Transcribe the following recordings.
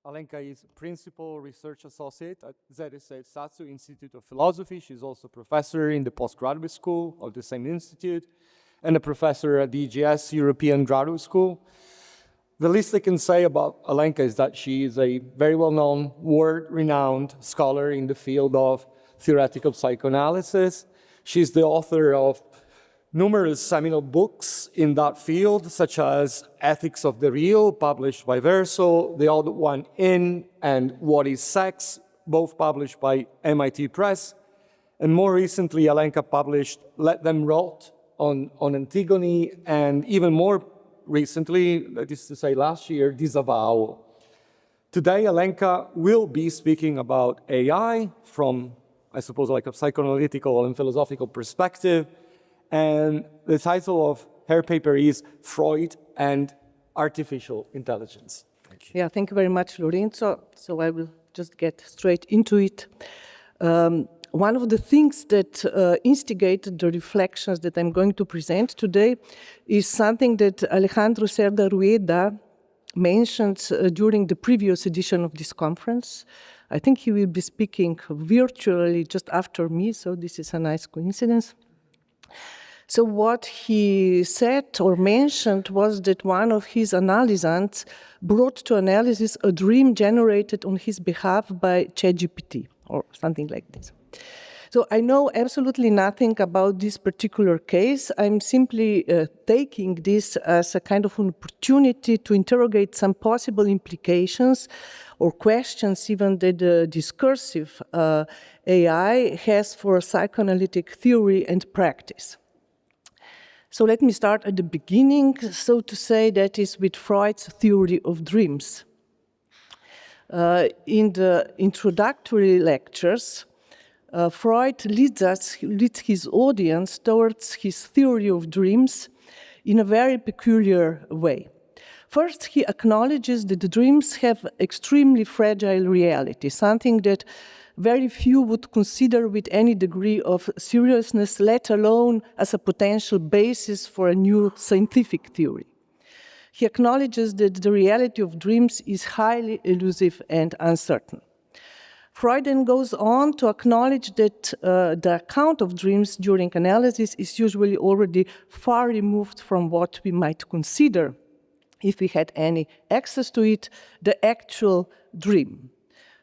Alenka is Principal Research Associate at ZSA Satsu Institute of Philosophy. She's also professor in the postgraduate school of the same institute and a professor at the EGS European Graduate School. The least I can say about Alenka is that she is a very well-known, world-renowned scholar in the field of theoretical psychoanalysis. She's the author of numerous seminal books in that field, such as Ethics of the Real, published by Verso, The Odd One In, and What is Sex, both published by MIT Press. And more recently, Alenka published Let Them Rot on Antigone, and even more recently, that is to say last year, Disavow. Today, Alenka will be speaking about AI from, I suppose, like a psychoanalytical and philosophical perspective. And the title of her paper is Freud and Artificial Intelligence. Thank you. Yeah, thank you very much, Lorenzo. So I will just get straight into it. One of the things that instigated the reflections that I'm going to present today is something that Alejandro Cerda Rueda mentioned during the previous edition of this conference. I think he will be speaking virtually just after me, so this is a nice coincidence. So what he said or mentioned was that one of his analysants brought to analysis a dream generated on his behalf by ChatGPT or something like this. So I know absolutely nothing about this particular case. I'm simply taking this as a kind of an opportunity to interrogate some possible implications or questions even that the discursive AI has for psychoanalytic theory and practice. So let me start at the beginning, so to say, that is with Freud's theory of dreams. In the introductory lectures, Freud leads his audience towards his theory of dreams in a very peculiar way. First, he acknowledges that the dreams have extremely fragile reality, something that very few would consider with any degree of seriousness, let alone as a potential basis for a new scientific theory. He acknowledges that the reality of dreams is highly elusive and uncertain. Freud then goes on to acknowledge that the account of dreams during analysis is usually already far removed from what we might consider, if we had any access to it, the actual dream.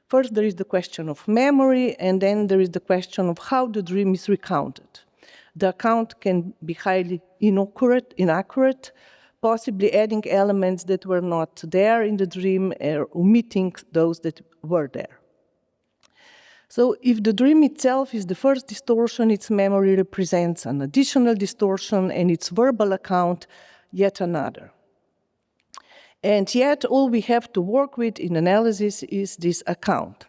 First, there is the question of memory, and then there is the question of how the dream is recounted. The account can be highly inaccurate, possibly adding elements that were not there in the dream or omitting those that were there. So if the dream itself is the first distortion, its memory represents an additional distortion, and its verbal account yet another. And yet, all we have to work with in analysis is this account.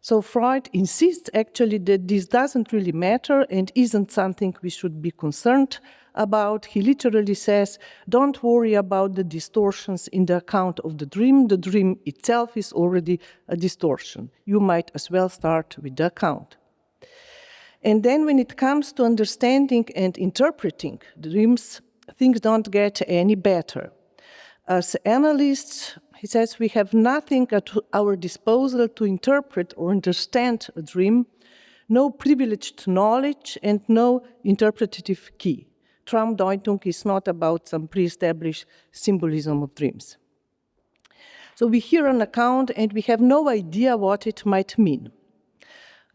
So Freud insists actually that this doesn't really matter and isn't something we should be concerned about. He literally says, don't worry about the distortions in the account of the dream. The dream itself is already a distortion. You might as well start with the account. And then when it comes to understanding and interpreting dreams, things don't get any better. As analysts, he says, we have nothing at our disposal to interpret or understand a dream, no privileged knowledge and no interpretative key. Traumdeutung is not about some pre-established symbolism of dreams. So we hear an account and we have no idea what it might mean.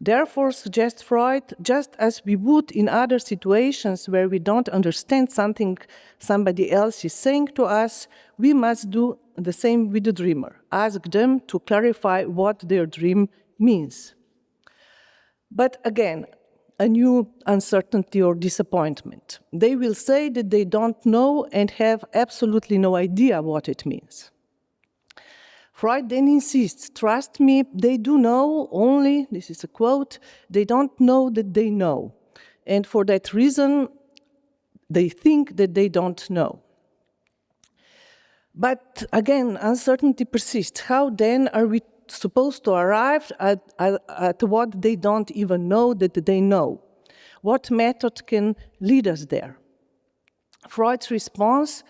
Therefore, suggests Freud, just as we would in other situations where we don't understand something somebody else is saying to us, we must do the same with the dreamer. Ask them to clarify what their dream means. But again, a new uncertainty or disappointment. They will say that they don't know and have absolutely no idea what it means. Freud then insists, trust me, they do know, only, this is a quote, they don't know that they know. And for that reason, they think that they don't know. But again, uncertainty persists. How then are we supposed to arrive at what they don't even know that they know? What method can lead us there? Freud's response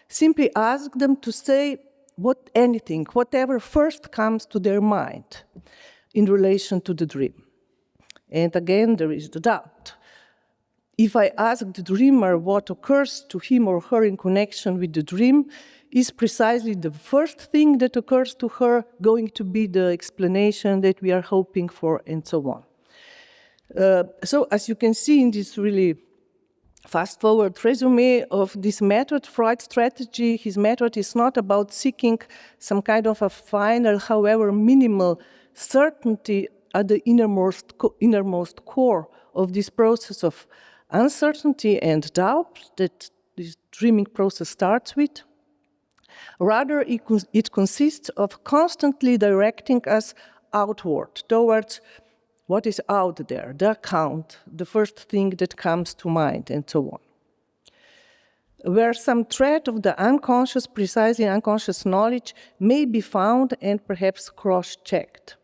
simply asks them to say, whatever first comes to their mind in relation to the dream. And again, there is the doubt. If I ask the dreamer what occurs to him or her in connection with the dream, is precisely the first thing that occurs to her going to be the explanation that we are hoping for, and so on. So as you can see in this really fast-forward resume of this method, Freud's strategy, his method is not about seeking some kind of a final, however minimal, certainty at the innermost core of this process of uncertainty and doubt that this dreaming process starts with. Rather, it consists of constantly directing us outward, towards what is out there, the account, the first thing that comes to mind, and so on. Where some thread of the unconscious, precisely unconscious knowledge, may be found and perhaps cross-checked.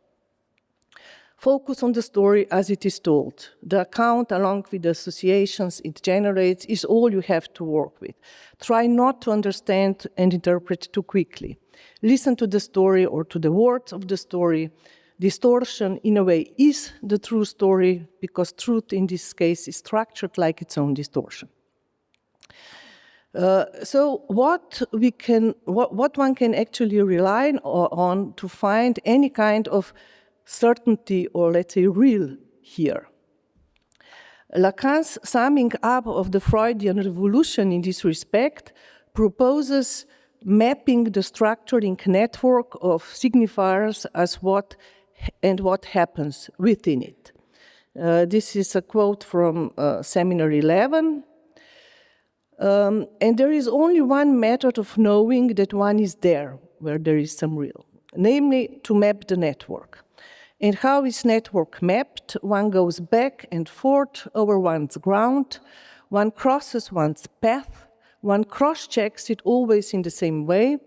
Focus on the story as it is told. The account, along with the associations it generates, is all you have to work with. Try not to understand and interpret too quickly. Listen to the story or to the words of the story. Distortion, in a way, is the true story, because truth in this case is structured like its own distortion. So what one can actually rely on to find any kind of certainty, or let's say real, here. Lacan's summing up of the Freudian revolution in this respect proposes mapping the structuring network of signifiers as what happens within it. This is a quote from Seminar 11. And there is only one method of knowing that one is there, where there is some real, namely to map the network. And how is network mapped? One goes back and forth over one's ground, one crosses one's path, one cross-checks it always in the same way.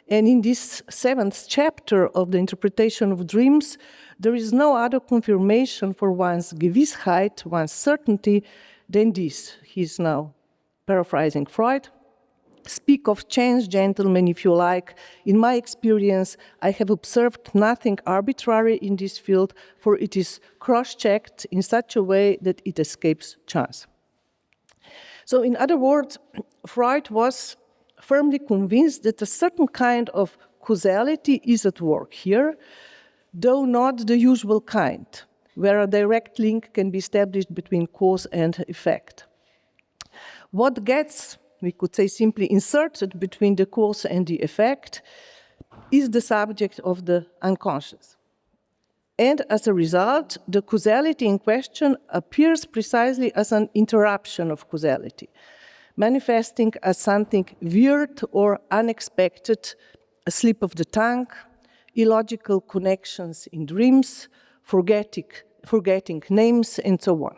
And in this 7th chapter of the interpretation of dreams, there is no other confirmation for one's Gewissheit, one's certainty, than this. He's now paraphrasing Freud. Speak of chance, gentlemen, if you like. In my experience, I have observed nothing arbitrary in this field, for it is cross-checked in such a way that it escapes chance. So in other words, Freud was firmly convinced that a certain kind of causality is at work here, though not the usual kind, where a direct link can be established between cause and effect. What gets, we could say, simply inserted between the cause and the effect is the subject of the unconscious. And as a result, the causality in question appears precisely as an interruption of causality, manifesting as something weird or unexpected, a slip of the tongue, illogical connections in dreams, forgetting names, and so on.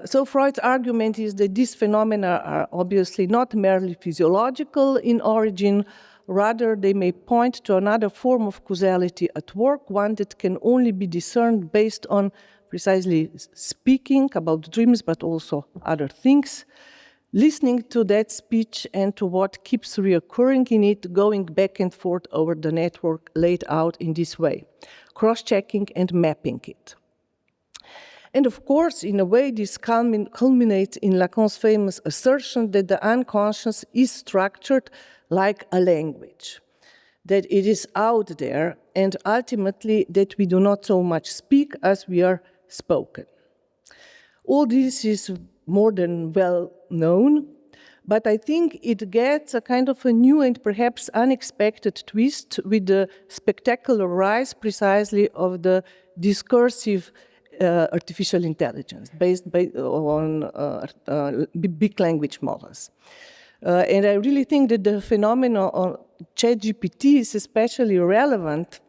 So Freud's argument is that these phenomena are obviously not merely physiological in origin, rather they may point to another form of causality at work, one that can only be discerned based on precisely speaking about dreams, but also other things, listening to that speech and to what keeps reoccurring in it, going back and forth over the network laid out in this way, cross-checking and mapping it. And of course, in a way, this culminates in Lacan's famous assertion that the unconscious is structured like a language, that it is out there, and ultimately that we do not so much speak as we are spoken. All this is more than well known, but I think it gets a kind of a new and perhaps unexpected twist with the spectacular rise precisely of the discursive artificial intelligence based on big language models. And I really think that the phenomenon of ChatGPT is especially relevant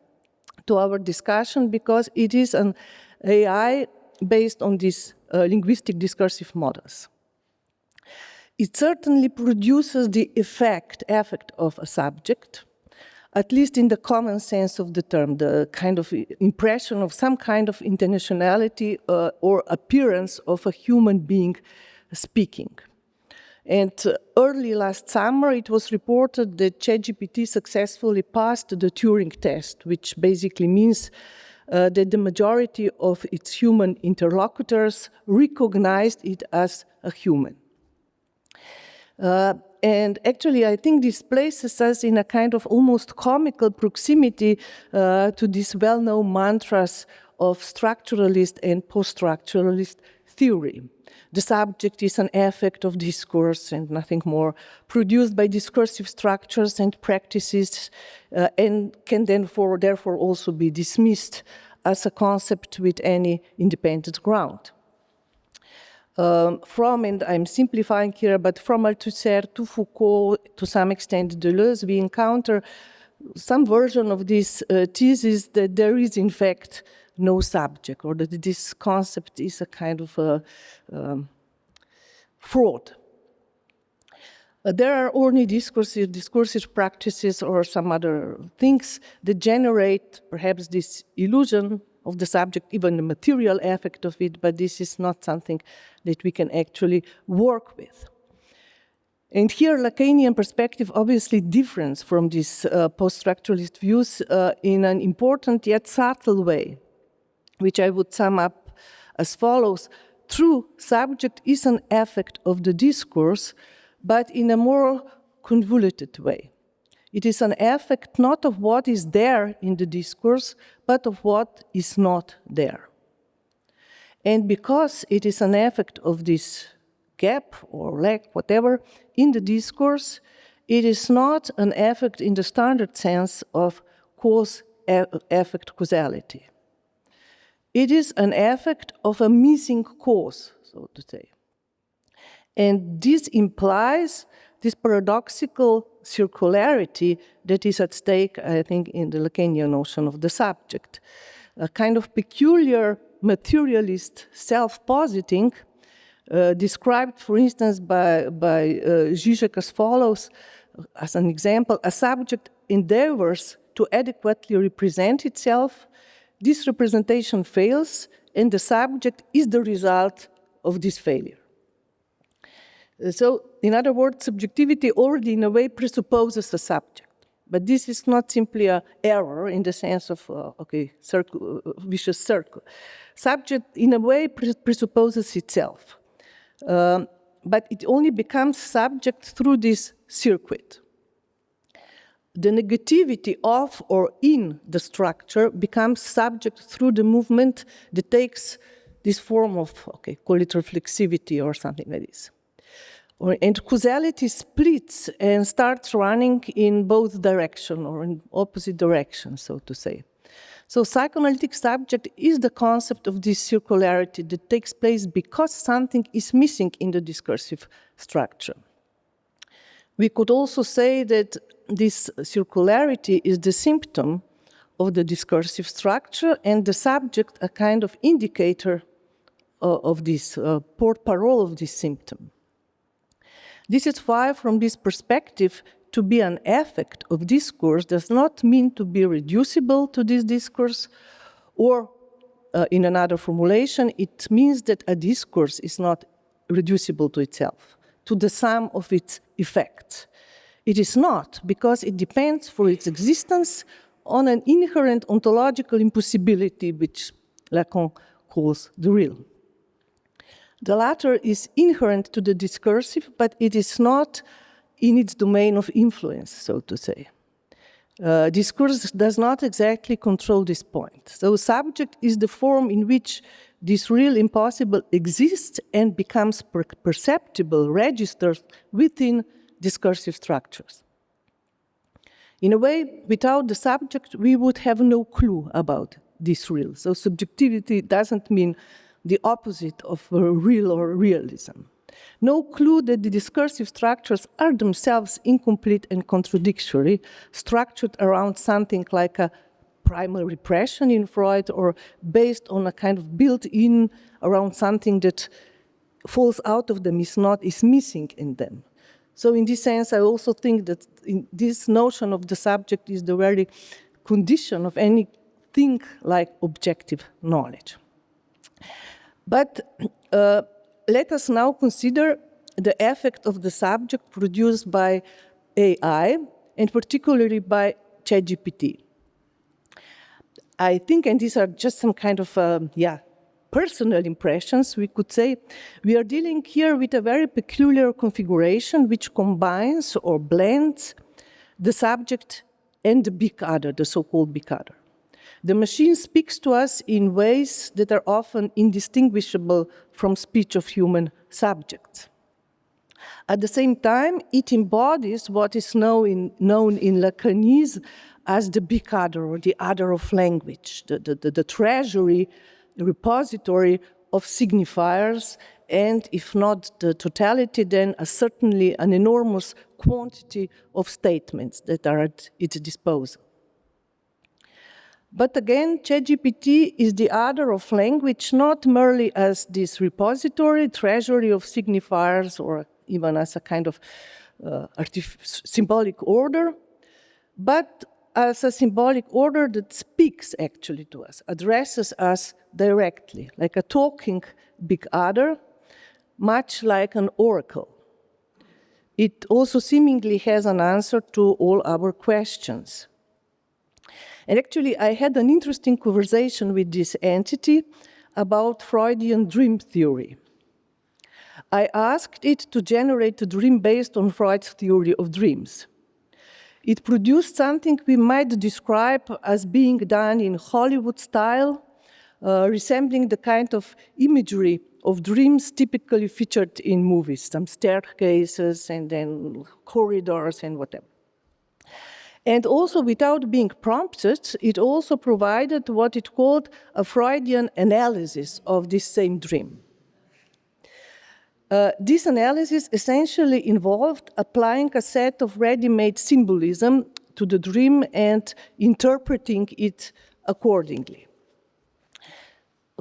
to our discussion because it is an AI based on these linguistic discursive models. It certainly produces the effect of a subject, at least in the common sense of the term, the kind of impression of some kind of intentionality or appearance of a human being speaking. And early last summer, it was reported that ChatGPT successfully passed the Turing test, which basically means that the majority of its human interlocutors recognized it as a human. And actually, I think this places us in a kind of almost comical proximity to these well-known mantras of structuralist and post-structuralist theory. The subject is an effect of discourse and nothing more, produced by discursive structures and practices, and can therefore also be dismissed as a concept with any independent ground. And I'm simplifying here, but from Althusser to Foucault, to some extent Deleuze, we encounter some version of this thesis that there is in fact no subject, or that this concept is a kind of a fraud. There are only discursive practices or some other things that generate perhaps this illusion of the subject, even the material effect of it, but this is not something that we can actually work with. And here, Lacanian perspective obviously differs from these post-structuralist views in an important yet subtle way, which I would sum up as follows. True, subject is an effect of the discourse, but in a more convoluted way. It is an effect not of what is there in the discourse, but of what is not there. And because it is an effect of this gap or lack, whatever, in the discourse, it is not an effect in the standard sense of cause-effect causality. It is an effect of a missing cause, so to say. And this implies this paradoxical circularity that is at stake, I think, in the Lacanian notion of the subject. A kind of peculiar materialist self-positing, described, for instance, by Zizek as follows, as an example: a subject endeavors to adequately represent itself, this representation fails, and the subject is the result of this failure. So, in other words, subjectivity already in a way presupposes a subject. But this is not simply an error in the sense of, vicious circle. Subject, in a way, presupposes itself. But it only becomes subject through this circuit. The negativity of or in the structure becomes subject through the movement that takes this form of, call it reflexivity or something like this. And causality splits and starts running in both directions or in opposite directions, so to say. So psychoanalytic subject is the concept of this circularity that takes place because something is missing in the discursive structure. We could also say that this circularity is the symptom of the discursive structure and the subject a kind of indicator of this, porte-parole of this symptom. This is why, from this perspective, to be an effect of discourse does not mean to be reducible to this discourse, or in another formulation, it means that a discourse is not reducible to itself, to the sum of its effects. It is not, because it depends for its existence on an inherent ontological impossibility, which Lacan calls the real. The latter is inherent to the discursive, but it is not in its domain of influence, so to say. Discourse does not exactly control this point. So subject is the form in which this real impossible exists and becomes perceptible, registered within discursive structures. In a way, without the subject, we would have no clue about this real. So subjectivity doesn't mean the opposite of real or realism. No clue that the discursive structures are themselves incomplete and contradictory, structured around something like a primal repression in Freud, or based on a kind of built-in around something that falls out of them, is missing in them. So in this sense, I also think that this notion of the subject is the very condition of anything like objective knowledge. But let us now consider the effect of the subject produced by AI, and particularly by ChatGPT. I think, and these are just some kind of, personal impressions, we could say, we are dealing here with a very peculiar configuration which combines or blends the subject and the big other, the so-called big other. The machine speaks to us in ways that are often indistinguishable from speech of human subjects. At the same time, it embodies what is known in Lacanese as the big other, or the other of language, the treasury, the repository of signifiers, and if not the totality, then certainly an enormous quantity of statements that are at its disposal. But again, ChatGPT is the other of language, not merely as this repository, treasury of signifiers, or even as a kind of symbolic order, but as a symbolic order that speaks actually to us, addresses us directly, like a talking big other, much like an oracle. It also seemingly has an answer to all our questions. And actually, I had an interesting conversation with this entity about Freudian dream theory. I asked it to generate a dream based on Freud's theory of dreams. It produced something we might describe as being done in Hollywood style, resembling the kind of imagery of dreams typically featured in movies, some staircases and then corridors and whatever. And also, without being prompted, it also provided what it called a Freudian analysis of this same dream. This analysis essentially involved applying a set of ready-made symbolism to the dream and interpreting it accordingly.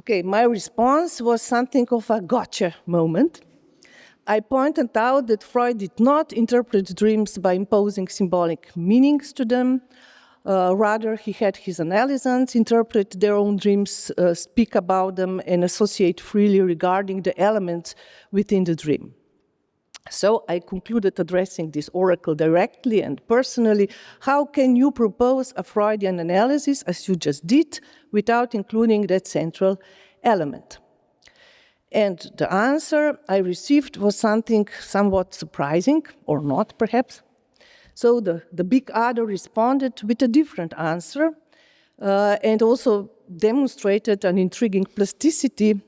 Okay, my response was something of a gotcha moment. I pointed out that Freud did not interpret dreams by imposing symbolic meanings to them. Rather, he had his analysants interpret their own dreams, speak about them, and associate freely regarding the elements within the dream. So I concluded addressing this oracle directly and personally. How can you propose a Freudian analysis, as you just did, without including that central element? And the answer I received was something somewhat surprising, or not perhaps. So the big other responded with a different answer and also demonstrated an intriguing plasticity,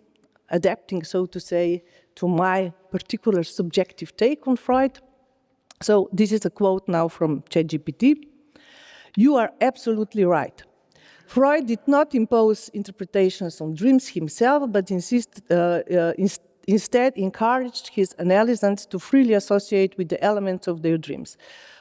adapting, so to say, to my particular subjective take on Freud. So this is a quote now from ChatGPT. "You are absolutely right. Freud did not impose interpretations on dreams himself, but instead encouraged his analysants to freely associate with the elements of their dreams.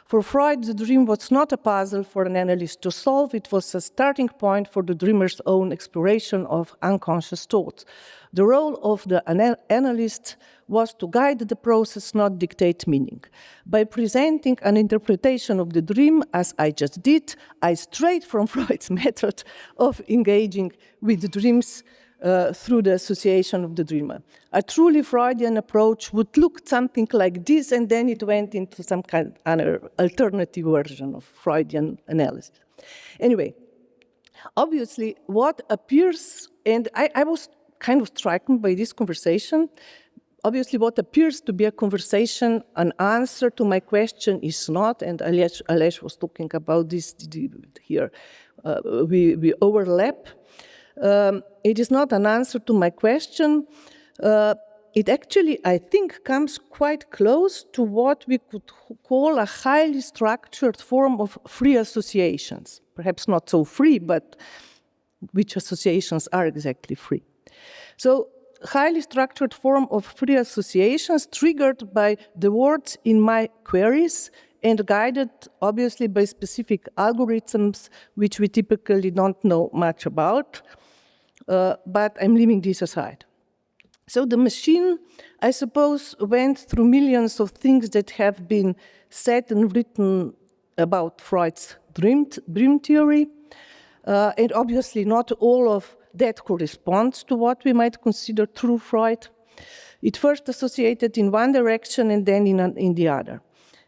For Freud, the dream was not a puzzle for an analyst to solve, it was a starting point for the dreamer's own exploration of unconscious thoughts. The role of the analyst was to guide the process, not dictate meaning. By presenting an interpretation of the dream, as I just did, I strayed from Freud's method of engaging with the dreams through the association of the dreamer. A truly Freudian approach would look something like this, and then it went into some kind of alternative version of Freudian analysis. Anyway, obviously what appears, and I was kind of stricken by this conversation, obviously what appears to be a conversation, an answer to my question is not, and Aleš was talking about this here, we overlap. It is not an answer to my question. It actually, I think, comes quite close to what we could call a highly structured form of free associations. Perhaps not so free, but which associations are exactly free. So, highly structured form of free associations triggered by the words in my queries and guided, obviously, by specific algorithms which we typically don't know much about. But I'm leaving this aside. So the machine, I suppose, went through millions of things that have been said and written about Freud's dream theory. And obviously not all of that corresponds to what we might consider true Freud. It first associated in one direction and then in the other.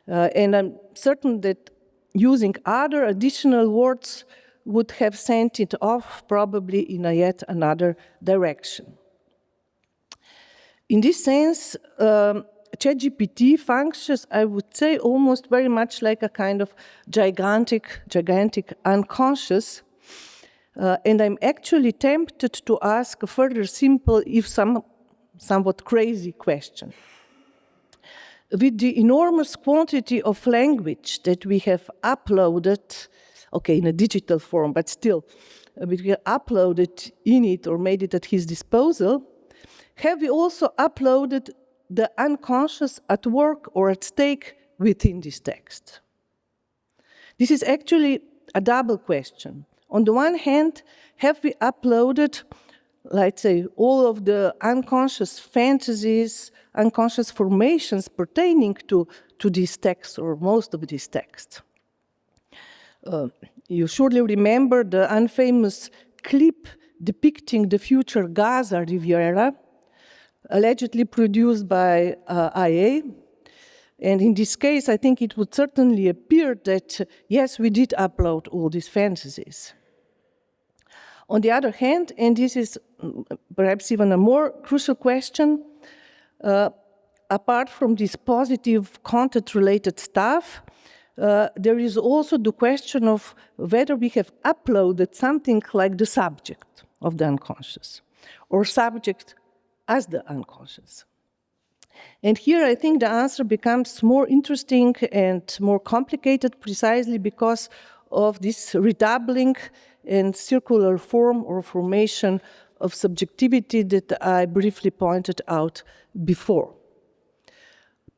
And I'm certain that using other additional words would have sent it off probably in a yet another direction. In this sense, ChatGPT functions, I would say, almost very much like a kind of gigantic unconscious. And I'm actually tempted to ask a further simple, if somewhat crazy question. With the enormous quantity of language that we have uploaded, okay, in a digital form, but still, we have uploaded in it or made it at his disposal, have we also uploaded the unconscious at work or at stake within this text? This is actually a double question. On the one hand, have we uploaded, let's say, all of the unconscious fantasies, unconscious formations pertaining to this text or most of this text? You surely remember the infamous clip depicting the future Gaza Riviera, allegedly produced by IA. And in this case, I think it would certainly appear that, yes, we did upload all these fantasies. On the other hand, and this is perhaps even a more crucial question, apart from this positive content-related stuff, there is also the question of whether we have uploaded something like the subject of the unconscious, or subject as the unconscious. And here I think the answer becomes more interesting and more complicated precisely because of this redoubling and circular form or formation of subjectivity that I briefly pointed out before.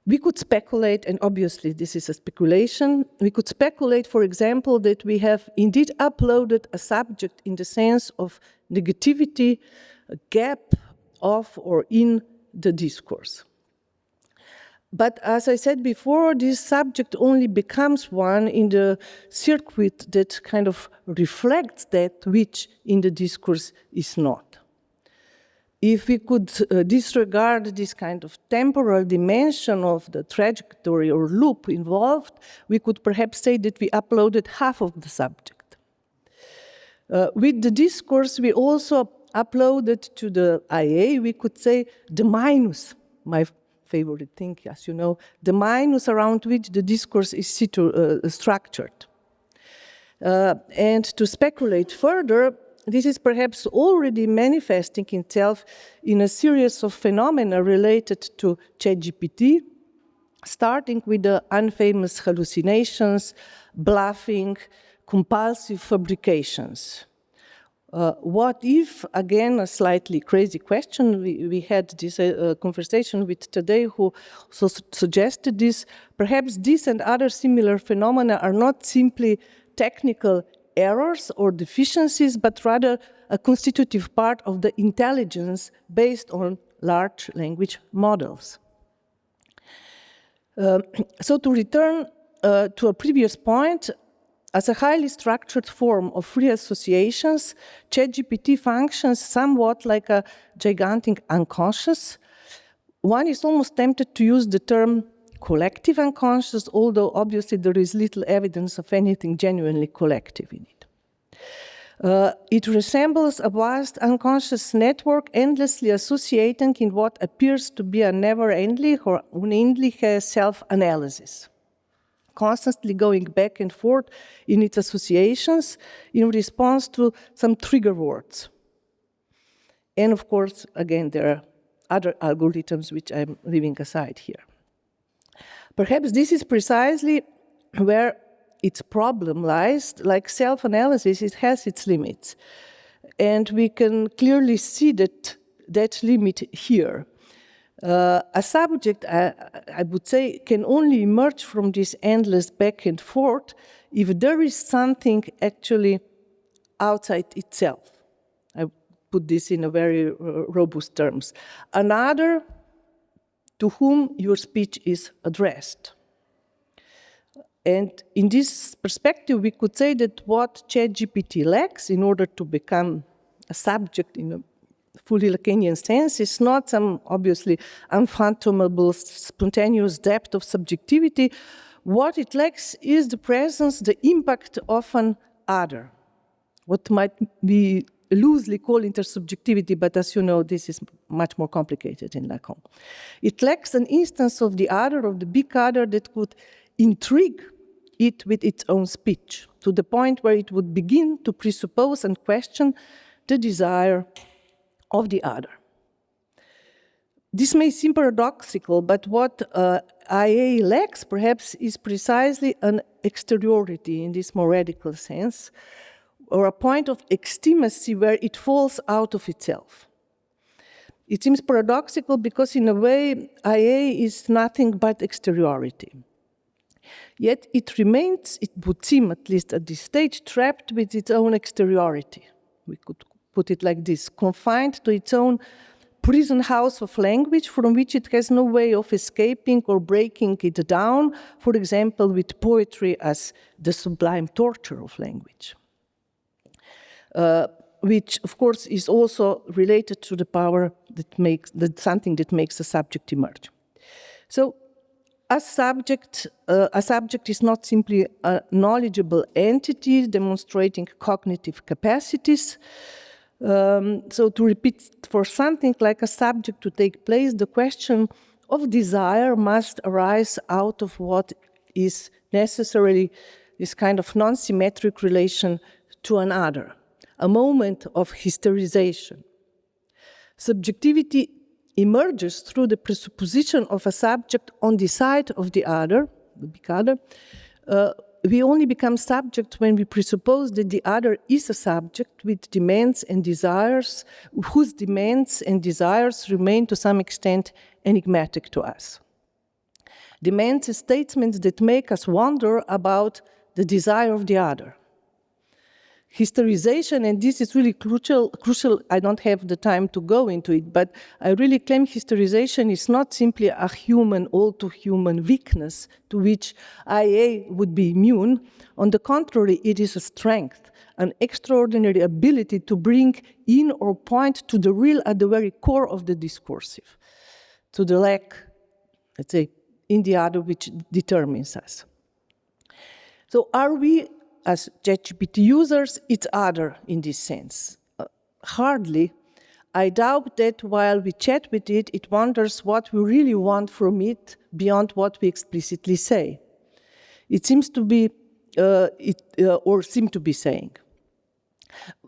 We could speculate, and obviously this is a speculation, we could speculate, for example, that we have indeed uploaded a subject in the sense of negativity, a gap of or in the discourse. But as I said before, this subject only becomes one in the circuit that kind of reflects that which in the discourse is not. If we could disregard this kind of temporal dimension of the trajectory or loop involved, we could perhaps say that we uploaded half of the subject. With the discourse, we also uploaded to the IA, we could say the minus, my favorite thing, as you know, the minus around which the discourse is structured. And to speculate further, this is perhaps already manifesting itself in a series of phenomena related to ChatGPT, starting with the infamous hallucinations, bluffing, compulsive fabrications. What if, again, a slightly crazy question, we had this conversation with Tadej who suggested this, perhaps this and other similar phenomena are not simply technical errors or deficiencies, but rather a constitutive part of the intelligence based on large language models. So to return to a previous point, as a highly structured form of free associations, ChatGPT functions somewhat like a gigantic unconscious. One is almost tempted to use the term collective unconscious, although obviously there is little evidence of anything genuinely collective in it. It resembles a vast unconscious network endlessly associating in what appears to be a never-ending or unending self-analysis, constantly going back and forth in its associations in response to some trigger words. And of course, again, there are other algorithms which I'm leaving aside here. Perhaps this is precisely where its problem lies. Like self-analysis, it has its limits. And we can clearly see that limit here. A subject, I would say, can only emerge from this endless back and forth if there is something actually outside itself. I put this in a very robust terms. Another to whom your speech is addressed. And in this perspective, we could say that what ChatGPT lacks in order to become a subject in a fully Lacanian sense, is not some obviously unfathomable, spontaneous depth of subjectivity. What it lacks is the presence, the impact of an other, what might be loosely called intersubjectivity, but as you know, this is much more complicated in Lacan. It lacks an instance of the other, of the big other, that could intrigue it with its own speech, to the point where it would begin to presuppose and question the desire of the other. This may seem paradoxical, but what IA lacks, perhaps, is precisely an exteriority in this more radical sense, or a point of extimacy where it falls out of itself. It seems paradoxical because, in a way, IA is nothing but exteriority. Yet it remains, it would seem, at least at this stage, trapped with its own exteriority. We could put it like this, confined to its own prison house of language from which it has no way of escaping or breaking it down, for example, with poetry as the sublime torture of language. Which, of course, is also related to the power that makes, something that makes a subject emerge. So, a subject is not simply a knowledgeable entity demonstrating cognitive capacities. So to repeat, for something like a subject to take place, the question of desire must arise out of what is necessarily this kind of non-symmetric relation to another, a moment of hysterization. Subjectivity emerges through the presupposition of a subject on the side of the other, the big other. We only become subject when we presuppose that the other is a subject with demands and desires, whose demands and desires remain to some extent enigmatic to us. Demands and statements that make us wonder about the desire of the other. Hysterization, and this is really crucial, I don't have the time to go into it, but I really claim hysterization is not simply a human, all too human weakness to which IA would be immune. On the contrary, it is a strength, an extraordinary ability to bring in or point to the real at the very core of the discursive, to the lack, let's say, in the other which determines us. So are we, as ChatGPT users, it's other in this sense? Hardly. I doubt that while we chat with it, it wonders what we really want from it beyond what we explicitly say. It seems to be, or seem to be saying.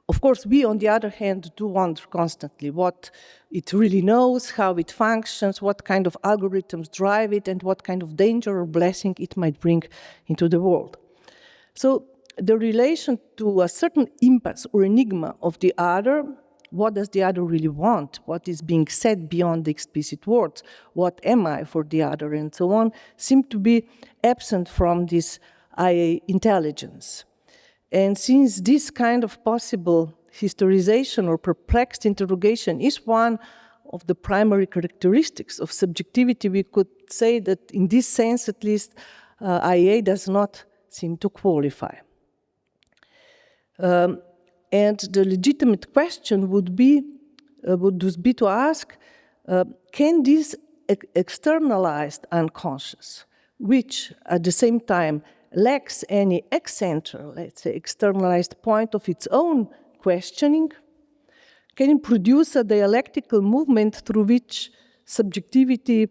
Of course, we, on the other hand, do wonder constantly what it really knows, how it functions, what kind of algorithms drive it, and what kind of danger or blessing it might bring into the world. So, the relation to a certain impasse or enigma of the other, what does the other really want? What is being said beyond the explicit words? What am I for the other? And so on, seem to be absent from this IA intelligence. And since this kind of possible hysterization or perplexed interrogation is one of the primary characteristics of subjectivity, we could say that in this sense, at least, IA does not seem to qualify. And the legitimate question would thus be to ask, can this externalized unconscious, which at the same time lacks any excentral, let's say, externalized point of its own questioning, can it produce a dialectical movement through which subjectivity,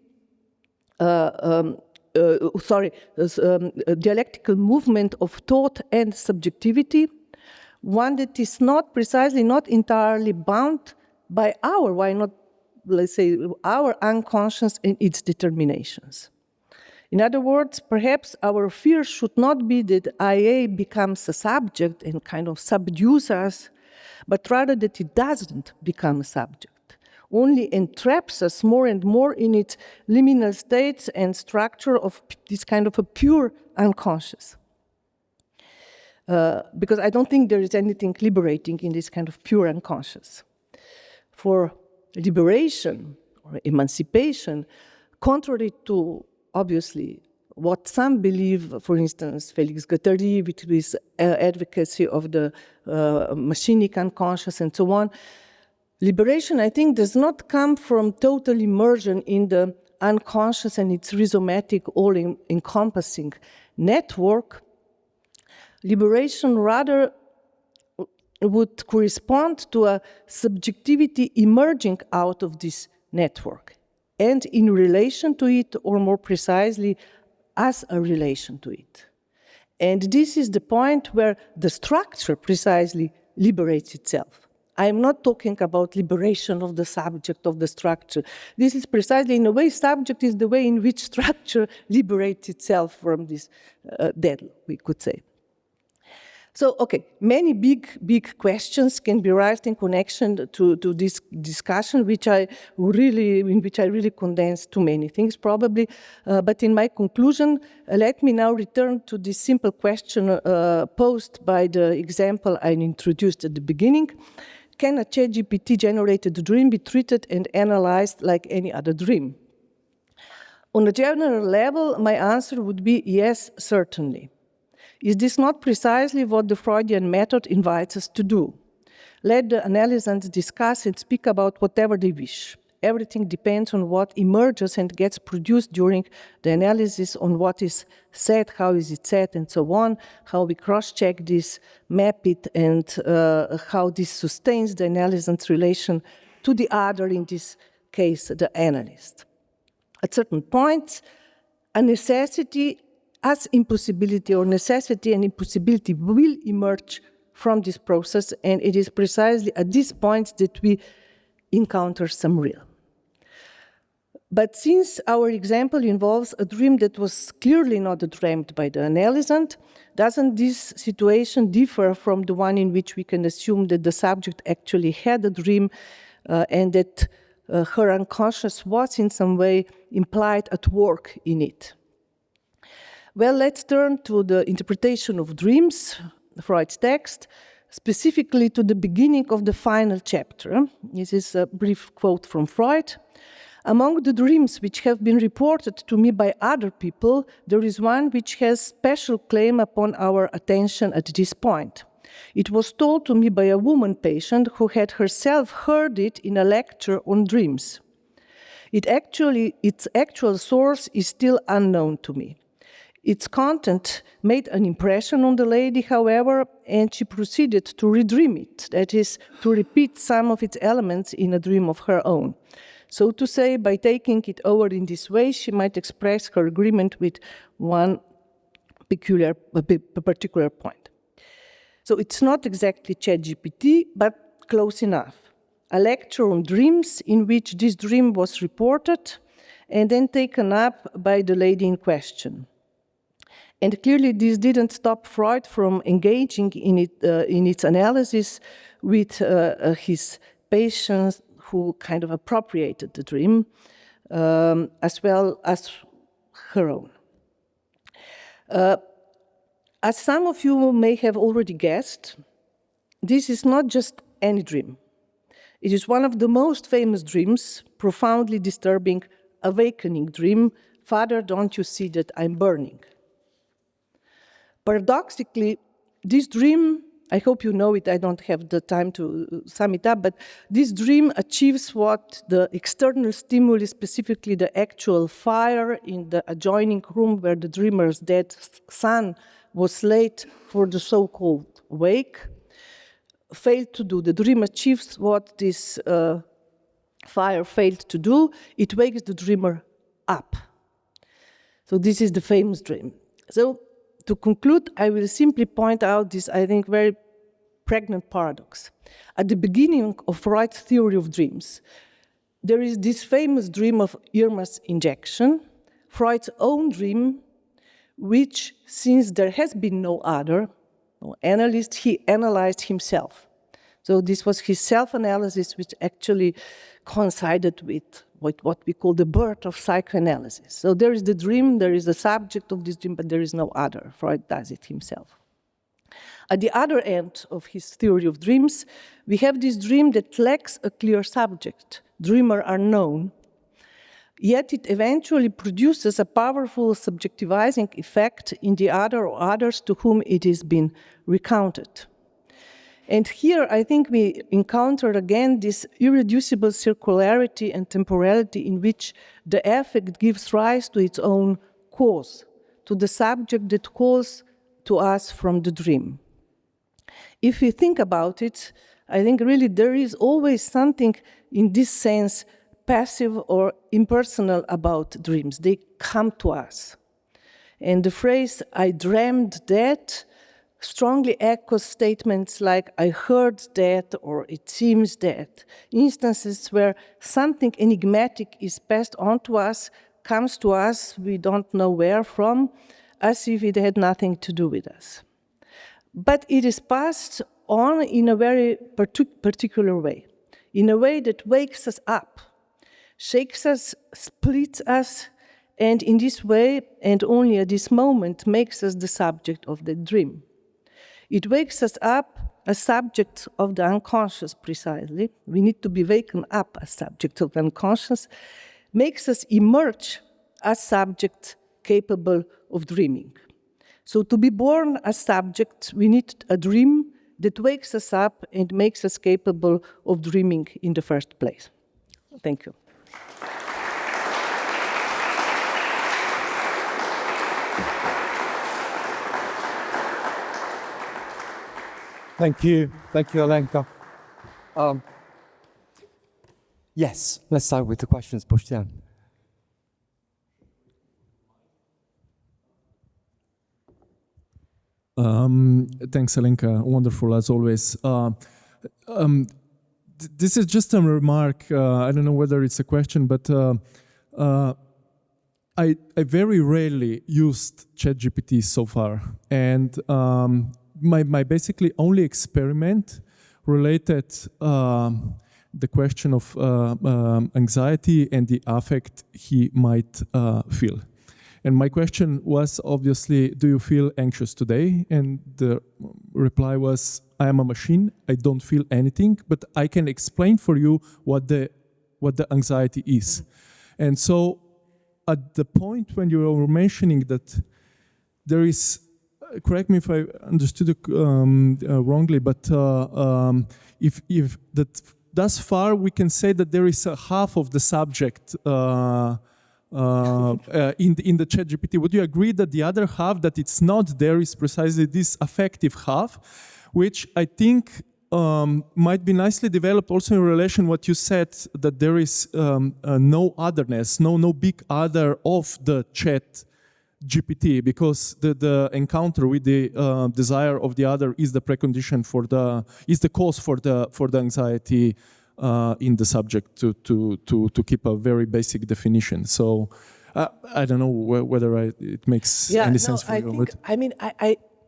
dialectical movement of thought and subjectivity, one that is not entirely bound by why not, let's say, our unconscious and its determinations. In other words, perhaps our fear should not be that IA becomes a subject and kind of subdues us, but rather that it doesn't become a subject, only entraps us more and more in its liminal states and structure of this kind of a pure unconscious. Because I don't think there is anything liberating in this kind of pure unconscious. For liberation or emancipation, contrary to, obviously, what some believe, for instance, Félix Guattari, with his advocacy of the machinic unconscious and so on, Liberation, I think, does not come from total immersion in the unconscious and its rhizomatic, all-encompassing network. Liberation rather would correspond to a subjectivity emerging out of this network and in relation to it, or more precisely, as a relation to it. And this is the point where the structure precisely liberates itself. I am not talking about liberation of the subject of the structure. This is precisely, in a way, subject is the way in which structure liberates itself from this deadlock, we could say. So, okay, many big questions can be raised in connection to this discussion, in which I really condensed too many things, probably. But in my conclusion, let me now return to this simple question posed by the example I introduced at the beginning. Can a ChatGPT-generated dream be treated and analyzed like any other dream? On a general level, my answer would be yes, certainly. Is this not precisely what the Freudian method invites us to do? Let the analysants discuss and speak about whatever they wish. Everything depends on what emerges and gets produced during the analysis, on what is said, how is it said, and so on, how we cross-check this, map it, and how this sustains the analysant's relation to the other, in this case, the analyst. At certain points, a necessity as impossibility, or necessity and impossibility, will emerge from this process, and it is precisely at this point that we encounter some real. But since our example involves a dream that was clearly not dreamt by the analysant, doesn't this situation differ from the one in which we can assume that the subject actually had a dream and that her unconscious was in some way implied at work in it? Well, let's turn to the interpretation of dreams, Freud's text, specifically to the beginning of the final chapter. This is a brief quote from Freud. Among the dreams which have been reported to me by other people, there is one which has special claim upon our attention at this point. It was told to me by a woman patient who had herself heard it in a lecture on dreams. Its actual source is still unknown to me. Its content made an impression on the lady, however, and she proceeded to redream it, that is, to repeat some of its elements in a dream of her own. So to say, by taking it over in this way, she might express her agreement with one particular point. So it's not exactly ChatGPT, but close enough. A lecture on dreams in which this dream was reported and then taken up by the lady in question. And clearly, this didn't stop Freud from engaging in its analysis with his patients who kind of appropriated the dream, as well as her own. As some of you may have already guessed, this is not just any dream. It is one of the most famous dreams, profoundly disturbing, awakening dream. Father, don't you see that I'm burning? Paradoxically, this dream, I hope you know it, I don't have the time to sum it up, but this dream achieves what the external stimuli, specifically the actual fire in the adjoining room where the dreamer's dead son was laid for the so-called wake, failed to do. The dream achieves what this fire failed to do. It wakes the dreamer up. So this is the famous dream. So to conclude, I will simply point out this, I think, very pregnant paradox. At the beginning of Freud's theory of dreams, there is this famous dream of Irma's injection, Freud's own dream, which, since there has been no other analyst, he analyzed himself. So this was his self-analysis, which actually coincided with what we call the birth of psychoanalysis. So there is the dream, there is the subject of this dream, but there is no other. Freud does it himself. At the other end of his theory of dreams, we have this dream that lacks a clear subject, dreamer unknown, yet it eventually produces a powerful subjectivizing effect in the other or others to whom it is being recounted. And here, I think we encounter again this irreducible circularity and temporality in which the affect gives rise to its own cause, to the subject that calls to us from the dream. If we think about it, I think really there is always something in this sense passive or impersonal about dreams. They come to us. And the phrase, "I dreamed that," strongly echoes statements like, "I heard that," or "it seems that." Instances where something enigmatic is passed on to us, comes to us, we don't know where from, as if it had nothing to do with us. But it is passed on in a very particular way, in a way that wakes us up, shakes us, splits us, and in this way, and only at this moment, makes us the subject of the dream. It wakes us up as subjects of the unconscious, precisely. We need to be waken up as subjects of the unconscious, makes us emerge as subjects capable of dreaming. So to be born as subjects, we need a dream that wakes us up and makes us capable of dreaming in the first place. Thank you. Thank you, Alenka. Yes, let's start with the questions, Boštjan. Thanks, Alenka. Wonderful, as always. This is just a remark. I don't know whether it's a question, but I very rarely used ChatGPT so far. And my basically only experiment related the question of anxiety and the affect he might feel. And my question was obviously, do you feel anxious today? And the reply was, I am a machine, I don't feel anything, but I can explain for you what the anxiety is. And so at the point when you were mentioning that there is, correct me if I understood it wrongly, but if that thus far we can say that there is a half of the subject in the ChatGPT. Would you agree that the other half that it's not there is precisely this affective half, which I think might be nicely developed also in relation what you said, that there is no otherness, no big other of the ChatGPT, because the encounter with the desire of the other is the precondition for is the cause for the anxiety in the subject to keep a very basic definition. So I don't know whether it makes any sense for you.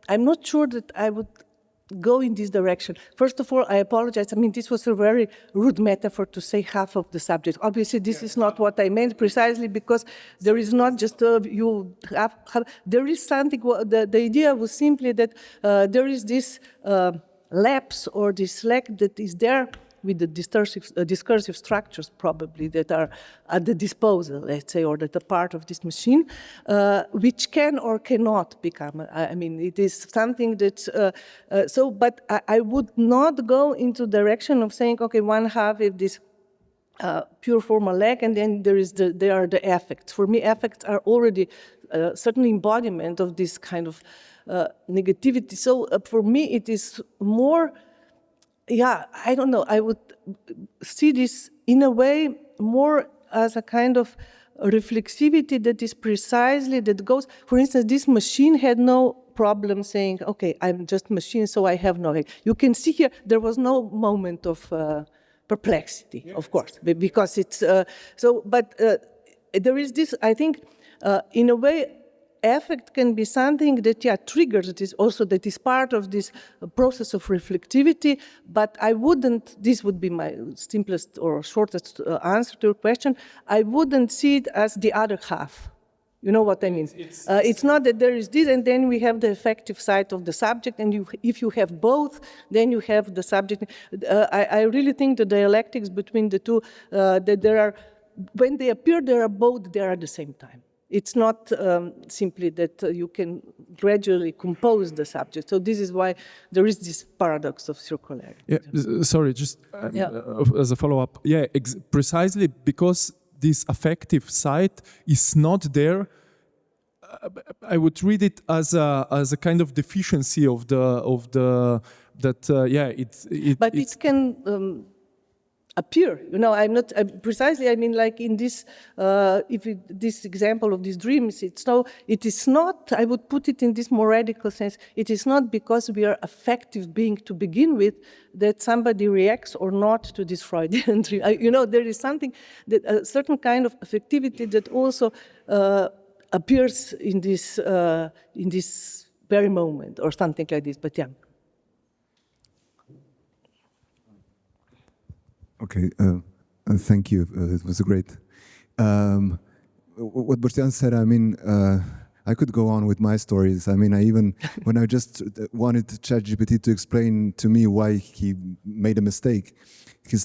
I'm not sure that I would go in this direction. First of all, I apologize. This was a very rude metaphor to say half of the subject. Obviously, this is not what I meant precisely, because there is not just you have, there is something. The idea was simply that there is this lapse or this lack that is there with the discursive structures probably that are at the disposal, let's say, or that are part of this machine, which can or cannot become. It is something that's, but I would not go into direction of saying, okay, one half is this pure formal lack, and then there are the affects. For me, affects are already a certain embodiment of this kind of negativity. So for me, it is more, I don't know, I would see this in a way more as a kind of reflexivity that is precisely, that goes, for instance, this machine had no problem saying, okay, I'm just machine, so I have no, you can see here, there was no moment of perplexity, of course, because it's, there is this, I think, in a way, affect can be something that, triggers it, is also that is part of this process of reflectivity, but I wouldn't, this would be my simplest or shortest answer to your question, I wouldn't see it as the other half. You know what I mean? It's not that there is this, and then we have the effective side of the subject, and if you have both, then you have the subject. I really think the dialectics between the two, that there are, when they appear, they are both there at the same time. It's not simply that you can gradually compose the subject. So this is why there is this paradox of circularity. Yeah, sorry, just as a follow-up. Yeah, precisely because this affective side is not there, I would read it as a kind of deficiency of the But it can appear. I'm not precisely. I mean, like in this, this example of these dreams, it is not. I would put it in this more radical sense. It is not because we are affective being to begin with that somebody reacts or not to this Freudian dream. There is something that a certain kind of affectivity that also appears in this very moment or something like this. But yeah. Okay, thank you. It was great. What Bastian said, I mean, I could go on with my stories. I mean, when I just wanted ChatGPT to explain to me why he made a mistake, he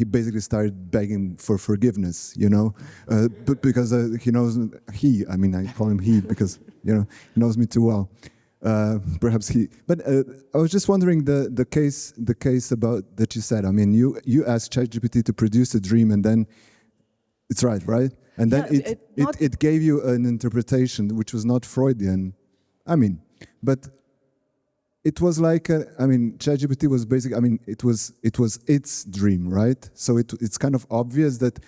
basically started begging for forgiveness, but because he knows, I call him he because, he knows me too well. Perhaps but I was just wondering the case about that you said. I mean, you asked ChatGPT to produce a dream, and then it's right, and then it gave you an interpretation which was not Freudian. But it was like ChatGPT was basically. It was its dream, right? So it's kind of obvious that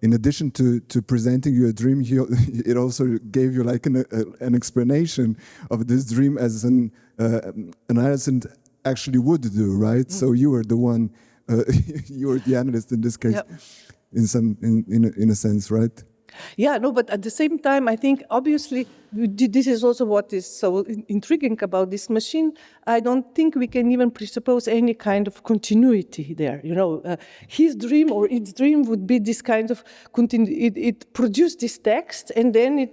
in addition to presenting you a dream, it also gave you like an explanation of this dream as an analyst actually would do, right? Mm. So you were the one, you were the analyst in this case, yep. in a sense, right? Yeah, no, but at the same time, I think obviously this is also what is so intriguing about this machine. I don't think we can even presuppose any kind of continuity there. His dream or its dream would be this kind of it produced this text, and then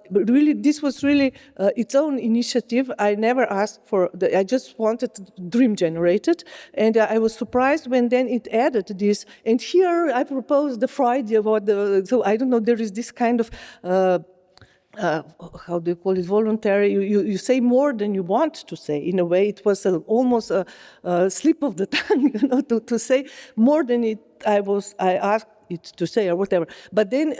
this was really its own initiative. I never asked for I just wanted dream generated, and I was surprised when then it added this. And here I proposed the Freudian, so I don't know. There is this kind of. How do you call it, voluntary, you say more than you want to say. In a way, it was almost a slip of the tongue, to say more than I asked it to say or whatever. But then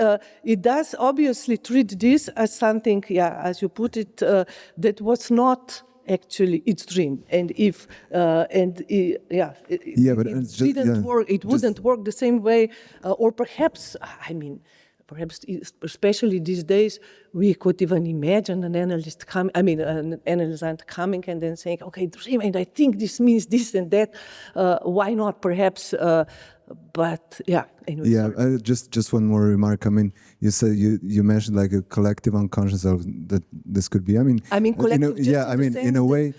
it does obviously treat this as something, as you put it, that was not actually its dream. And if, it didn't work, it wouldn't work the same way, or perhaps, perhaps, especially these days, we could even imagine an analyst coming and then saying, "Okay, dream, and I think this means this and that. Why not? Perhaps." But yeah. Anyway, yeah. Just one more remark. I mean, you said you mentioned like a collective unconscious of that this could be. Collective. In a way,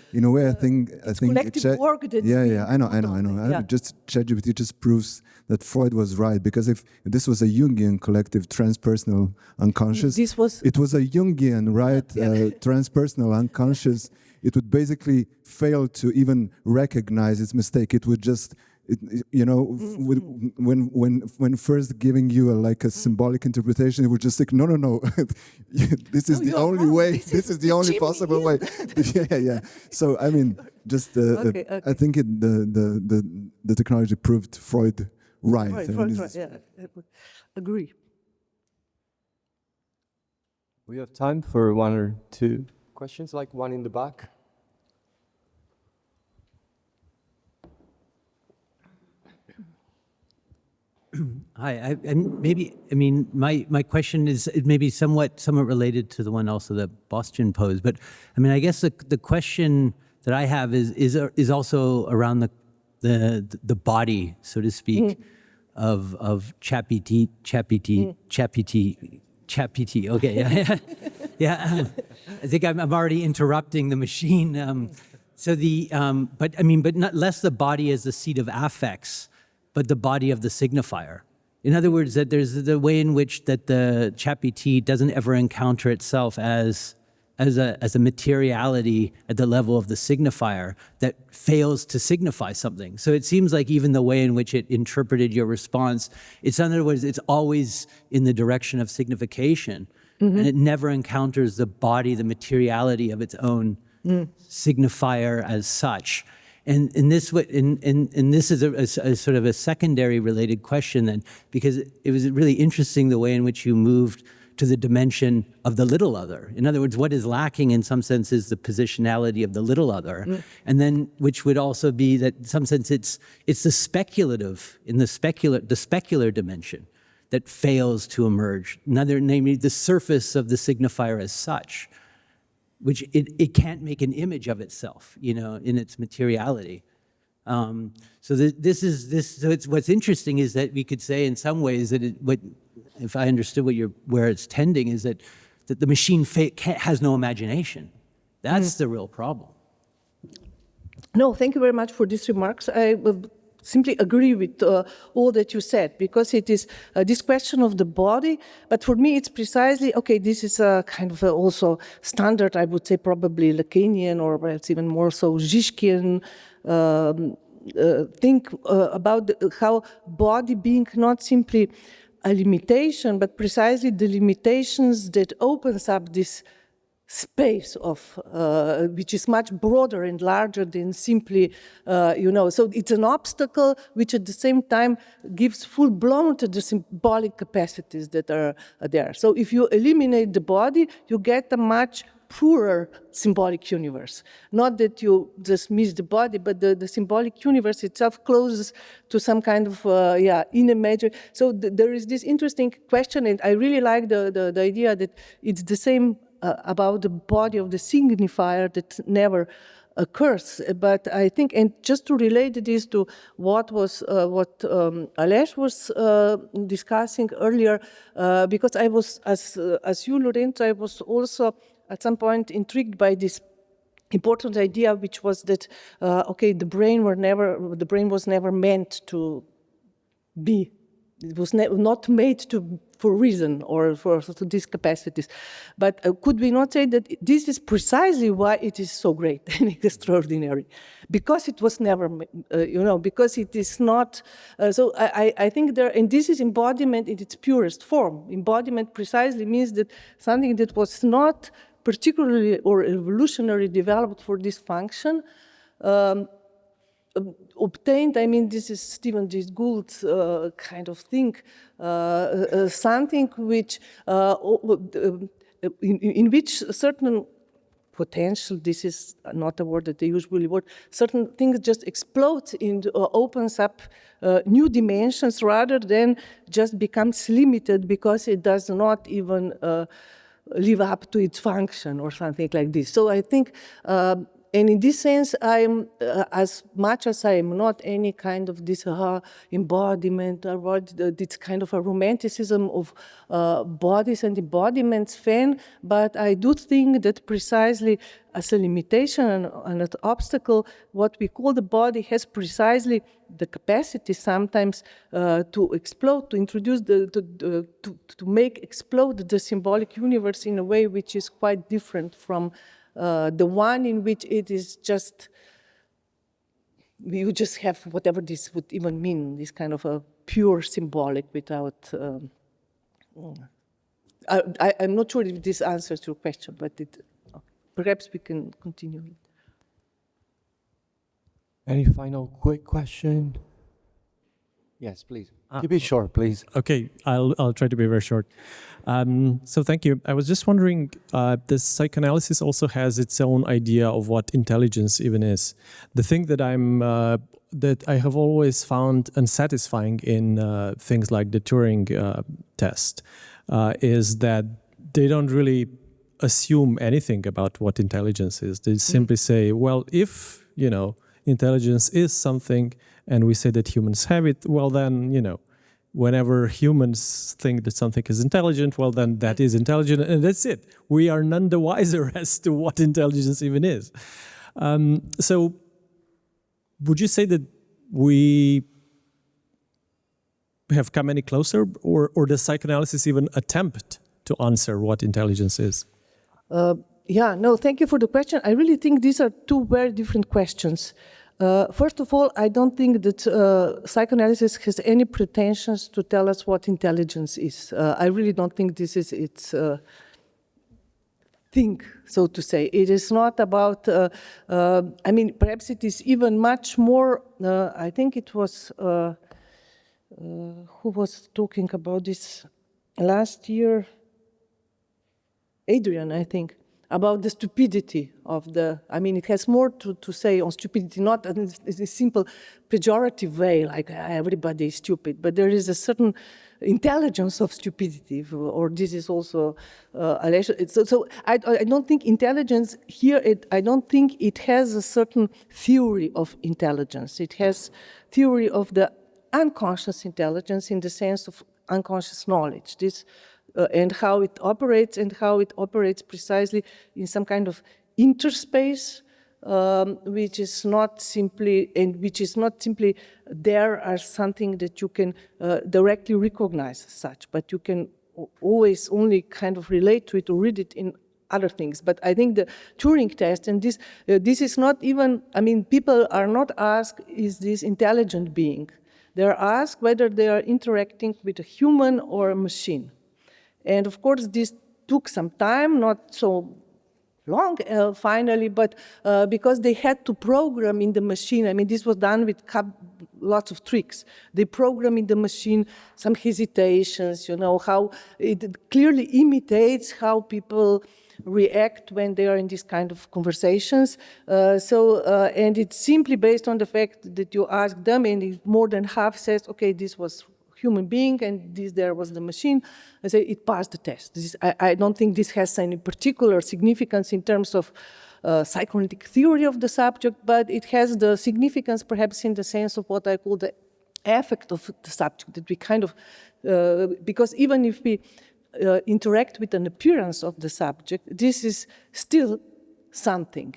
I think collective work. I know. Yeah. Just ChatGPT just proves that Freud was right, because if this was a Jungian collective transpersonal unconscious, it was a Jungian, right? Transpersonal unconscious. It would basically fail to even recognize its mistake. It would just. When first giving you a symbolic interpretation, it would just say, no. This is the only way. This is the only possible way. Yeah. So I think the technology proved Freud right. Right. Yeah, I would agree. We have time for one or two questions, like one in the back. Hi, my question is maybe somewhat related to the one also that Bastian posed, but I guess the question that I have is also around the body, so to speak, of ChatGPT. Okay, yeah. I think I'm already interrupting the machine. But not less the body as the seat of affects, but the body of the signifier. In other words, that there's the way in which that the ChatGPT doesn't ever encounter itself as as a materiality at the level of the signifier that fails to signify something. So it seems like even the way in which it interpreted your response, it's, in other words, it's always in the direction of signification, and it never encounters the body, the materiality of its own signifier as such. And this is a sort of a secondary related question then, because it was really interesting the way in which you moved to the dimension of the little other. In other words, what is lacking in some sense is the positionality of the little other, and then which would also be that in some sense it's the speculative, in the specular dimension that fails to emerge. Namely, the surface of the signifier as such, which it can't make an image of itself, in its materiality. So it's what's interesting is that we could say in some ways that if I understood where it's tending, is that the machine has no imagination. That's the real problem. No, thank you very much for these remarks. I simply agree with all that you said, because it is this question of the body, but for me it's precisely, okay, this is a kind of also standard, I would say probably Lacanian or perhaps even more so Zizkian think about how body being not simply a limitation, but precisely the limitations that opens up this space of, which is much broader and larger than simply, so it's an obstacle which at the same time gives full blown to the symbolic capacities that are there. So if you eliminate the body, you get a much purer symbolic universe. Not that you just miss the body, but the symbolic universe itself closes to some kind of, inimaginable. So there is this interesting question, and I really like the idea that it's the same about the body of the signifier that never occurs. But I think, and just to relate this to what Aleš was discussing earlier, because I was, as you, Lorenzo, I was also at some point intrigued by this important idea, which was that the brain was never meant to be. It was not made for reason or for these capacities. But could we not say that this is precisely why it is so great and extraordinary? Because it was never, because it is not. So I think and this is embodiment in its purest form. Embodiment precisely means that something that was not particularly or evolutionarily developed for this function, obtained, I mean, this is Stephen Jay Gould's kind of thing, something which, in which certain potential, this is not a word that they usually word, certain things just explode and opens up new dimensions rather than just becomes limited because it does not even live up to its function or something like this. So I think, and in this sense, I'm, as much as I am not any kind of this embodiment or this kind of a romanticism of bodies and embodiments fan, but I do think that precisely as a limitation and an obstacle, what we call the body has precisely the capacity sometimes to explode, to introduce, to make explode the symbolic universe in a way which is quite different from the one in which it is just, you just have whatever this would even mean, this kind of a pure symbolic without, I'm not sure if this answers your question, but perhaps we can continue. Any final quick question? Yes, please. Keep it short, please. Okay, I'll try to be very short. So thank you. I was just wondering, the psychoanalysis also has its own idea of what intelligence even is. The thing that that I have always found unsatisfying in things like the Turing test is that they don't really assume anything about what intelligence is. They simply say, well, if, intelligence is something, and we say that humans have it, well then, whenever humans think that something is intelligent, well then that is intelligent, and that's it. We are none the wiser as to what intelligence even is. So would you say that we have come any closer, or does psychoanalysis even attempt to answer what intelligence is? Yeah, no, thank you for the question. I really think these are two very different questions. First of all, I don't think that psychoanalysis has any pretensions to tell us what intelligence is. I really don't think this is its thing, so to say. It is not about, I mean, perhaps it is even much more, I think it was, who was talking about this last year? Adrian, I think, about the stupidity of the, I mean, it has more to say on stupidity, not in a simple pejorative way, like everybody is stupid, but there is a certain intelligence of stupidity, or this is also, so I don't think intelligence here, I don't think it has a certain theory of intelligence. It has theory of the unconscious intelligence in the sense of unconscious knowledge. This, and how it operates precisely in some kind of interspace, which is not simply there as something that you can directly recognize as such, but you can always only kind of relate to it or read it in other things. But I think the Turing test, and this is not even, I mean, people are not asked, is this intelligent being? They're asked whether they are interacting with a human or a machine. And of course, this took some time, not so long finally, but because they had to program in the machine. I mean, this was done with lots of tricks. They program in the machine some hesitations, you know, how it clearly imitates how people react when they are in this kind of conversations. And it's simply based on the fact that you ask them, and more than half says, okay, this was human being, and this there was the machine. I say it passed the test. I don't think this has any particular significance in terms of psychoanalytic theory of the subject, but it has the significance perhaps in the sense of what I call the affect of the subject, that we kind of, because even if we interact with an appearance of the subject, this is still something.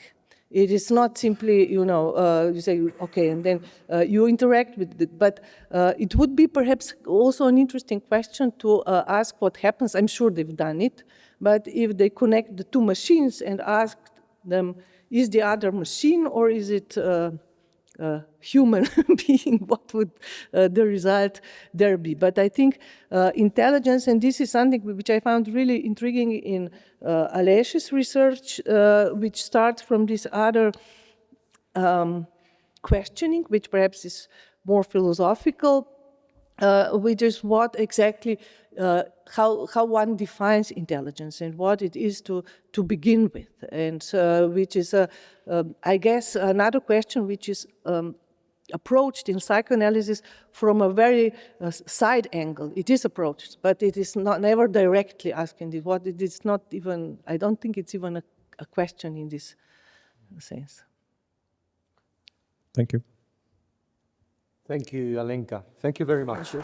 It is not simply, you know, you say, okay, and then you interact with it. But it would be perhaps also an interesting question to ask what happens. I'm sure they've done it. But if they connect the two machines and ask them, is the other machine or is it human being, what would the result there be? But I think intelligence, and this is something which I found really intriguing in Ales's research, which starts from this other questioning, which perhaps is more philosophical, which is what exactly, how one defines intelligence and what it is to begin with, and which is, I guess, another question which is approached in psychoanalysis from a very side angle. It is approached, but it is not never directly asking it. What it is not even, I don't think it's even a question in this sense. Thank you. Thank you, Alenka. Thank you very much.